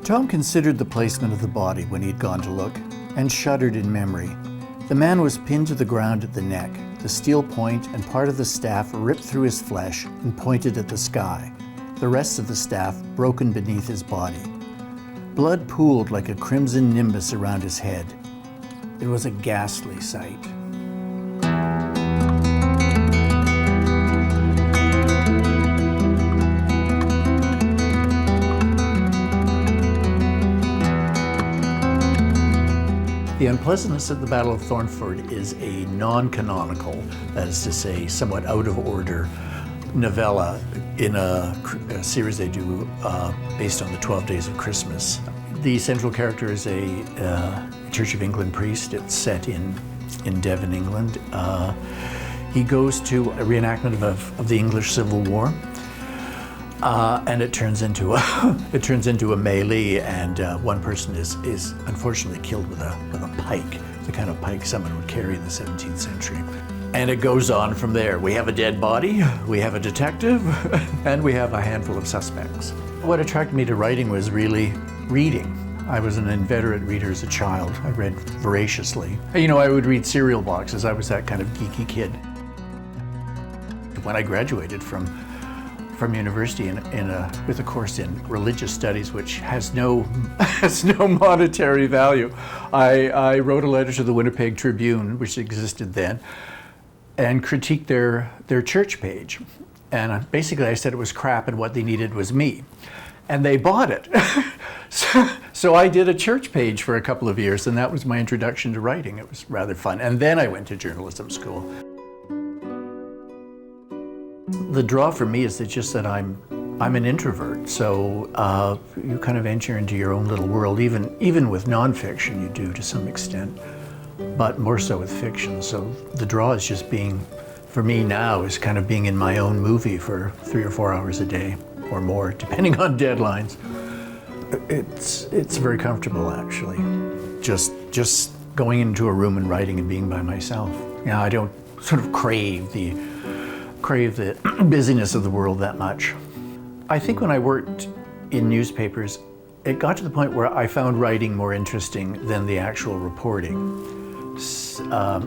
Tom considered the placement of the body when he'd gone to look, and shuddered in memory. The man was pinned to the ground at the neck, the steel point and part of the staff ripped through his flesh and pointed at the sky, the rest of the staff broken beneath his body. Blood pooled like a crimson nimbus around his head. It was a ghastly sight. The Unpleasantness at the Battle of Thornford is a non-canonical, that is to say, somewhat out of order novella in a series they do based on the 12 Days of Christmas. The central character is a Church of England priest. It's set in Devon, England. He goes to a reenactment of the English Civil War. And it turns into a melee, and one person is unfortunately killed with a pike, the kind of pike someone would carry in the 17th century. And it goes on from there. We have a dead body, we have a detective, and we have a handful of suspects. What attracted me to writing was really reading. I was an inveterate reader as a child. I read voraciously. You know, I would read cereal boxes. I was that kind of geeky kid. When I graduated from university with a course in religious studies, which has no monetary value, I wrote a letter to the Winnipeg Tribune, which existed then, and critiqued their church page. And basically I said it was crap and what they needed was me. And they bought it. So I did a church page for a couple of years, and that was my introduction to writing. It was rather fun. And then I went to journalism school. The draw for me is that I'm an introvert, so you kind of enter into your own little world. Even with nonfiction, you do to some extent, but more so with fiction. So the draw is just being, for me now, is kind of being in my own movie for 3 or 4 hours a day or more, depending on deadlines. It's very comfortable, actually. Just going into a room and writing and being by myself. You know, I don't sort of crave the busyness of the world that much. I think when I worked in newspapers, it got to the point where I found writing more interesting than the actual reporting.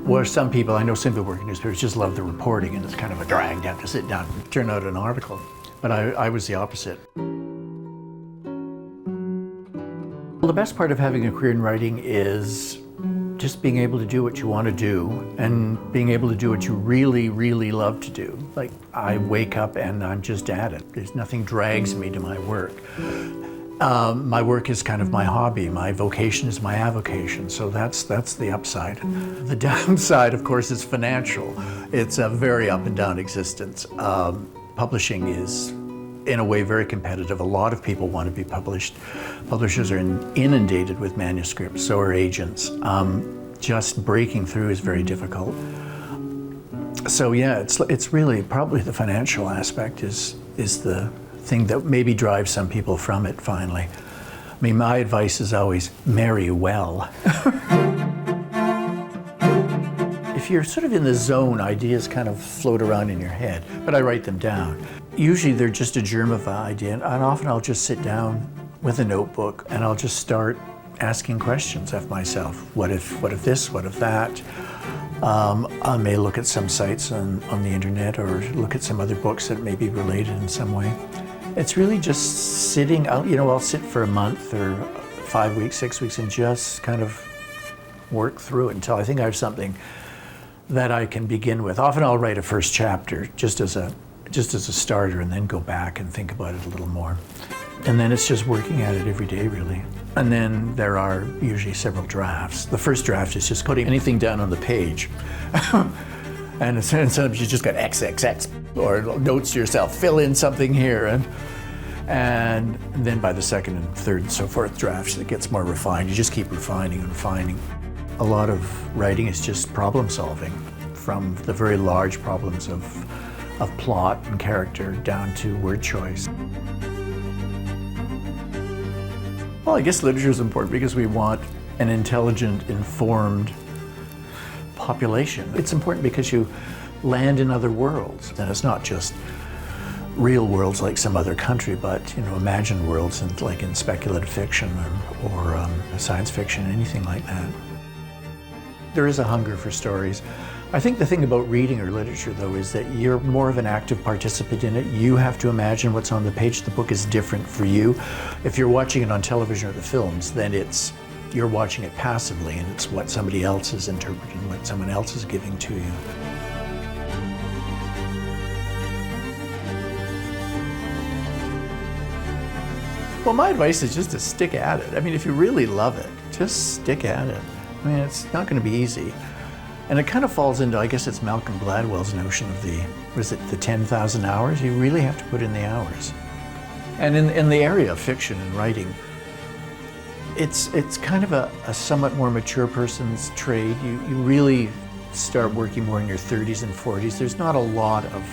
Where some people, I know some people work in newspapers, just love the reporting, and it's kind of a drag to have to sit down and turn out an article. But I was the opposite. Well, the best part of having a career in writing is just being able to do what you want to do and being able to do what you really, really love to do. Like, I wake up and I'm just at it. There's nothing drags me to my work. My work is kind of my hobby. My vocation is my avocation. So that's the upside. The downside, of course, is financial. It's a very up and down existence. Publishing is, in a way, very competitive. A lot of people want to be published. Publishers are inundated with manuscripts, so are agents. Just breaking through is very difficult. So yeah, it's really probably the financial aspect is the thing that maybe drives some people from it finally. I mean, my advice is always marry well. If you're sort of in the zone, ideas kind of float around in your head, but I write them down. Usually they're just a germ of an idea, and often I'll just sit down with a notebook and I'll just start asking questions of myself. What if this, what if that? I may look at some sites on the internet or look at some other books that may be related in some way. It's really just sitting out, you know, I'll sit for a month or 5 weeks, 6 weeks, and just kind of work through it until I think I have something that I can begin with. Often I'll write a first chapter just as a starter and then go back and think about it a little more. And then it's just working at it every day, really. And then there are usually several drafts. The first draft is just putting anything down on the page. And sometimes you just got XXX or notes to yourself, fill in something here. And then by the second and third and so forth drafts, it gets more refined. You just keep refining and refining. A lot of writing is just problem solving, from the very large problems of plot and character down to word choice. Well, I guess literature is important because we want an intelligent, informed population. It's important because you land in other worlds, and it's not just real worlds like some other country, but imagined worlds, and like in speculative fiction or science fiction, anything like that. There is a hunger for stories. I think the thing about reading or literature, though, is that you're more of an active participant in it. You have to imagine what's on the page. The book is different for you. If you're watching it on television or the films, then you're watching it passively, and it's what somebody else is interpreting, what someone else is giving to you. Well, my advice is just to stick at it. I mean, if you really love it, just stick at it. I mean, it's not going to be easy. And it kind of falls into, I guess it's Malcolm Gladwell's notion of the 10,000 hours? You really have to put in the hours. And in the area of fiction and writing, it's kind of a somewhat more mature person's trade. You really start working more in your 30s and 40s. There's not a lot of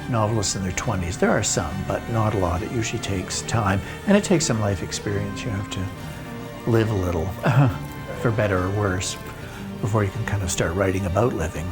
novelists in their 20s. There are some, but not a lot. It usually takes time, and it takes some life experience. You have to live a little, for better or worse, before you can kind of start writing about living.